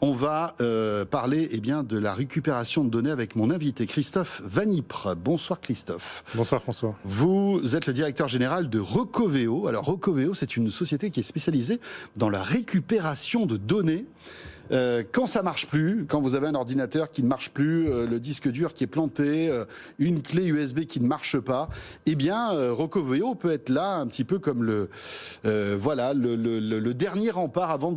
on va parler de la récupération de données avec mon invité Christophe Vanipre. Bonsoir Christophe. Bonsoir François. Vous êtes le directeur général de Recoveo. Alors Recoveo, c'est une société qui est spécialisée dans la récupération de données. Quand ça marche plus, quand vous avez un ordinateur qui ne marche plus, le disque dur qui est planté, une clé USB qui ne marche pas, Recoveo peut être là un petit peu comme le dernier rempart avant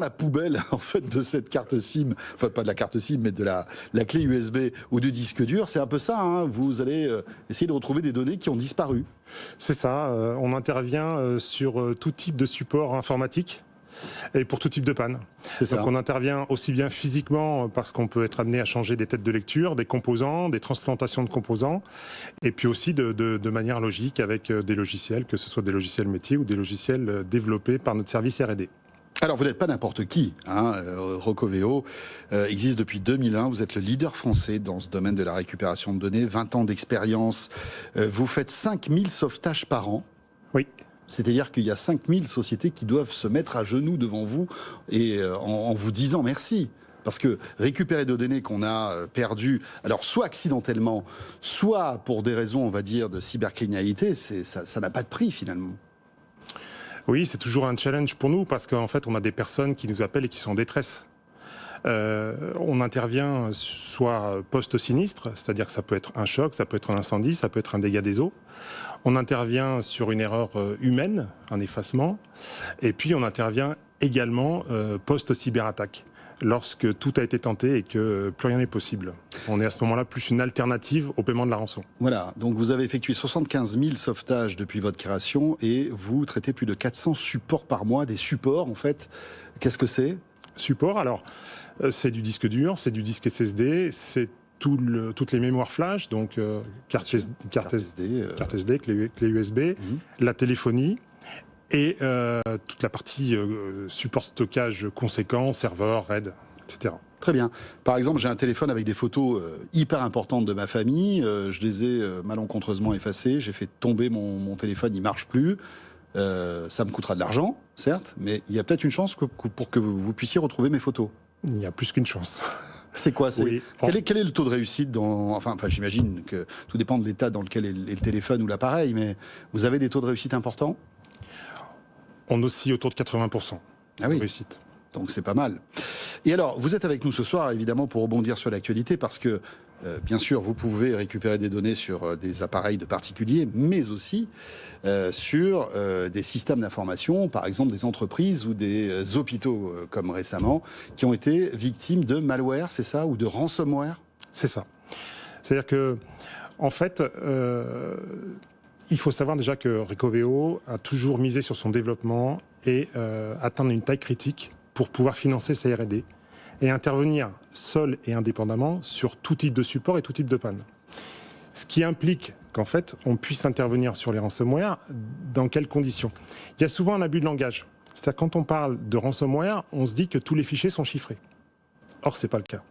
la poubelle en fait de cette carte SIM, enfin pas de la carte SIM mais de la clé USB ou du disque dur. C'est un peu ça, hein. Vous allez essayer de retrouver des données qui ont disparu. C'est ça, on intervient sur tout type de support informatique. Et pour tout type de panne. Donc on intervient aussi bien physiquement parce qu'on peut être amené à changer des têtes de lecture, des composants, des transplantations de composants, et puis aussi de manière logique avec des logiciels, que ce soit des logiciels métiers ou des logiciels développés par notre service R&D. Alors vous n'êtes pas n'importe qui, hein. Recoveo existe depuis 2001, vous êtes le leader français dans ce domaine de la récupération de données, 20 ans d'expérience, vous faites 5000 sauvetages par an. Oui. C'est-à-dire qu'il y a 5000 sociétés qui doivent se mettre à genoux devant vous et en vous disant merci. Parce que récupérer des données qu'on a perdues, alors soit accidentellement, soit pour des raisons, on va dire, de cybercriminalité, ça n'a pas de prix finalement. Oui, c'est toujours un challenge pour nous parce qu'en fait, on a des personnes qui nous appellent et qui sont en détresse. On intervient soit post-sinistre, c'est-à-dire que ça peut être un choc, ça peut être un incendie, ça peut être un dégât des eaux. On intervient sur une erreur humaine, un effacement, et puis on intervient également post-cyberattaque, lorsque tout a été tenté et que plus rien n'est possible. On est à ce moment-là plus une alternative au paiement de la rançon. Voilà, donc vous avez effectué 75 000 sauvetages depuis votre création et vous traitez plus de 400 supports par mois. Des supports, en fait, qu'est-ce que c'est ? Support, alors, c'est du disque dur, c'est du disque SSD, c'est toutes les mémoires flash, donc carte SD, clé USB, la téléphonie et toute la partie support stockage conséquent, serveur, RAID, etc. Très bien. Par exemple, j'ai un téléphone avec des photos hyper importantes de ma famille, je les ai malencontreusement effacées, j'ai fait tomber mon téléphone, il marche plus. Ça me coûtera de l'argent, certes, mais il y a peut-être une chance pour que vous puissiez retrouver mes photos. Il y a plus qu'une chance. C'est quoi ? Oui. Quel est le taux de réussite enfin, j'imagine que tout dépend de l'état dans lequel est le téléphone ou l'appareil, mais vous avez des taux de réussite importants ? On oscille autour de 80% de réussite. Donc c'est pas mal. Et alors, vous êtes avec nous ce soir, évidemment, pour rebondir sur l'actualité, parce que, bien sûr, vous pouvez récupérer des données sur des appareils de particuliers, mais aussi sur des systèmes d'information, par exemple des entreprises ou des hôpitaux, comme récemment, qui ont été victimes de malware, c'est ça, ou de ransomware ? C'est ça. C'est-à-dire que, en fait, il faut savoir déjà que Recoveo a toujours misé sur son développement et atteindre une taille critique pour pouvoir financer ses R&D et intervenir seul et indépendamment sur tout type de support et tout type de panne. Ce qui implique qu'en fait, on puisse intervenir sur les ransomware dans quelles conditions ? Il y a souvent un abus de langage. C'est-à-dire quand on parle de ransomware, on se dit que tous les fichiers sont chiffrés. Or, c'est pas le cas.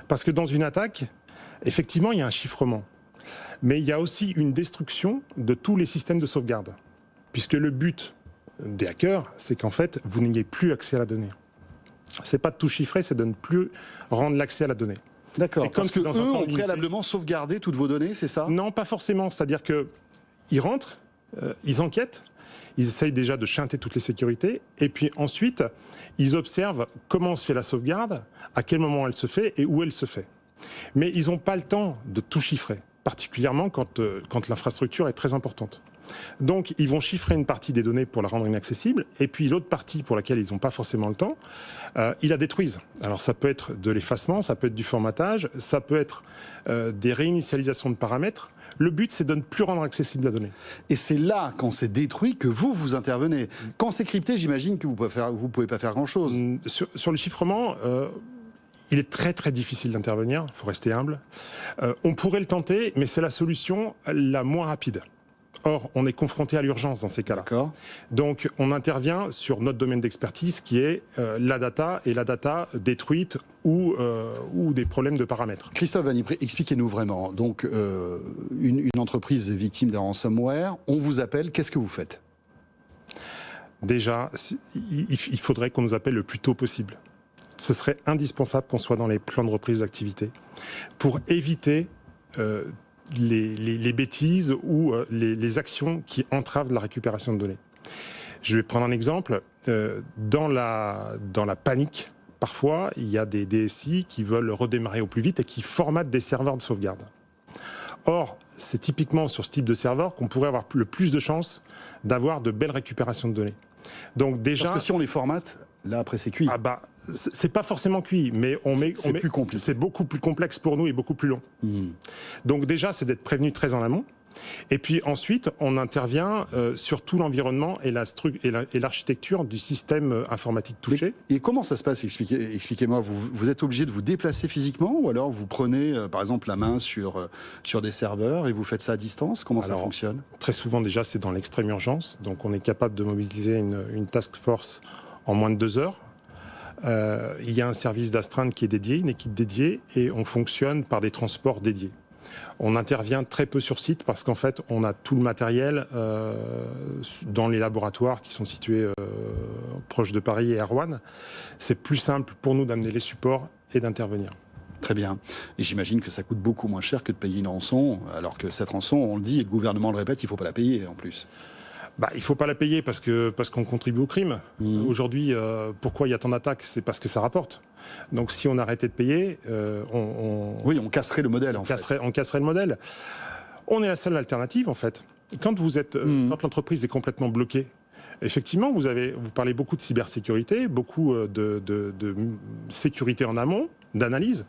Parce que dans une attaque, effectivement, il y a un chiffrement. Mais il y a aussi une destruction de tous les systèmes de sauvegarde. Puisque le but des hackers, c'est qu'en fait, vous n'ayez plus accès à la donnée. C'est pas de tout chiffrer, c'est de ne plus rendre l'accès à la donnée. D'accord, parce qu'eux ont préalablement sauvegardé toutes vos données, c'est ça ? Non, pas forcément. C'est-à-dire qu'ils rentrent, ils enquêtent, ils essayent déjà de chanter toutes les sécurités, et puis ensuite, ils observent comment se fait la sauvegarde, à quel moment elle se fait et où elle se fait. Mais ils n'ont pas le temps de tout chiffrer, particulièrement quand l'infrastructure est très importante. Donc, ils vont chiffrer une partie des données pour la rendre inaccessible, et puis l'autre partie pour laquelle ils n'ont pas forcément le temps, ils la détruisent. Alors, ça peut être de l'effacement, ça peut être du formatage, ça peut être des réinitialisations de paramètres. Le but, c'est de ne plus rendre accessible la donnée. Et c'est là, quand c'est détruit, que vous intervenez. Quand c'est crypté, j'imagine que vous pouvez pas faire grand-chose. Sur le chiffrement, il est très très difficile d'intervenir, il faut rester humble. On pourrait le tenter, mais c'est la solution la moins rapide. Or, on est confronté à l'urgence dans ces cas-là. D'accord. Donc, on intervient sur notre domaine d'expertise qui est la data et la data détruite ou des problèmes de paramètres. Christophe Vanipre, expliquez-nous vraiment. Donc, une entreprise est victime d'un ransomware, on vous appelle, qu'est-ce que vous faites ? Déjà, il faudrait qu'on nous appelle le plus tôt possible. ce serait indispensable qu'on soit dans les plans de reprise d'activité pour éviter les bêtises ou les actions qui entravent la récupération de données. Je vais prendre un exemple. Dans la panique, parfois, il y a des DSI qui veulent redémarrer au plus vite et qui formatent des serveurs de sauvegarde. Or, c'est typiquement sur ce type de serveur qu'on pourrait avoir le plus de chances d'avoir de belles récupérations de données. Donc déjà, parce que si on les formate, là après c'est cuit. Ah bah, c'est pas forcément cuit, mais c'est plus compliqué. C'est beaucoup plus complexe pour nous et beaucoup plus long. Donc déjà, c'est d'être prévenu très en amont. Et puis ensuite, on intervient sur tout l'environnement et l'architecture du système informatique touché. Et comment ça se passe? Expliquez-moi. Vous êtes obligé de vous déplacer physiquement ou alors vous prenez par exemple la main sur des serveurs et vous faites ça à distance? Comment ça fonctionne? Très souvent déjà, c'est dans l'extrême urgence. Donc on est capable de mobiliser une task force en moins de 2 heures. Il y a un service d'astreinte qui est dédié, une équipe dédiée, et on fonctionne par des transports dédiés. On intervient très peu sur site parce qu'en fait, on a tout le matériel dans les laboratoires qui sont situés proches de Paris et à Rouen. C'est plus simple pour nous d'amener les supports et d'intervenir. Très bien. Et j'imagine que ça coûte beaucoup moins cher que de payer une rançon, alors que cette rançon, on le dit, et le gouvernement le répète, il ne faut pas la payer en plus. Bah, il ne faut pas la payer parce qu'on contribue au crime. Aujourd'hui, pourquoi il y a tant d'attaques? C'est parce que ça rapporte. Donc si on arrêtait de payer, oui, on casserait le modèle. On casserait le modèle. On est la seule alternative en fait. Quand quand l'entreprise est complètement bloquée, effectivement, vous parlez beaucoup de cybersécurité, beaucoup de sécurité en amont, d'analyse.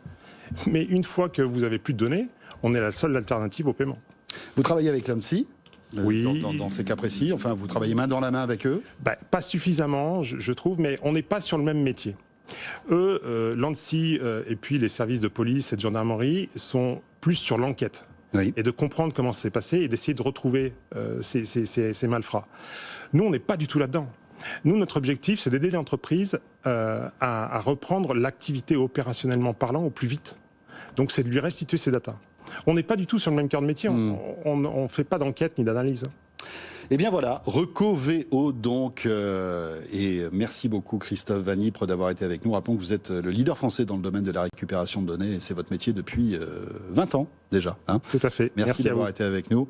Mais une fois que vous avez plus de données, on est la seule alternative au paiement. Vous travaillez avec l'ANSSI? Oui. Dans ces cas précis, enfin, vous travaillez main dans la main avec eux? Pas suffisamment, je trouve, mais on n'est pas sur le même métier. Eux, l'ANSSI et puis les services de police et de gendarmerie sont plus sur l'enquête. Oui. Et de comprendre comment ça s'est passé et d'essayer de retrouver ces malfrats. Nous, on n'est pas du tout là-dedans. Nous, notre objectif, c'est d'aider l'entreprise à reprendre l'activité opérationnellement parlant au plus vite. Donc, c'est de lui restituer ses datas. On n'est pas du tout sur le même cœur de métier. On ne fait pas d'enquête ni d'analyse. Eh bien voilà, RecoVO donc, et merci beaucoup Christophe Vanipre d'avoir été avec nous. Rappelons que vous êtes le leader français dans le domaine de la récupération de données et c'est votre métier depuis 20 ans déjà. Tout à fait. Merci d'avoir été avec nous.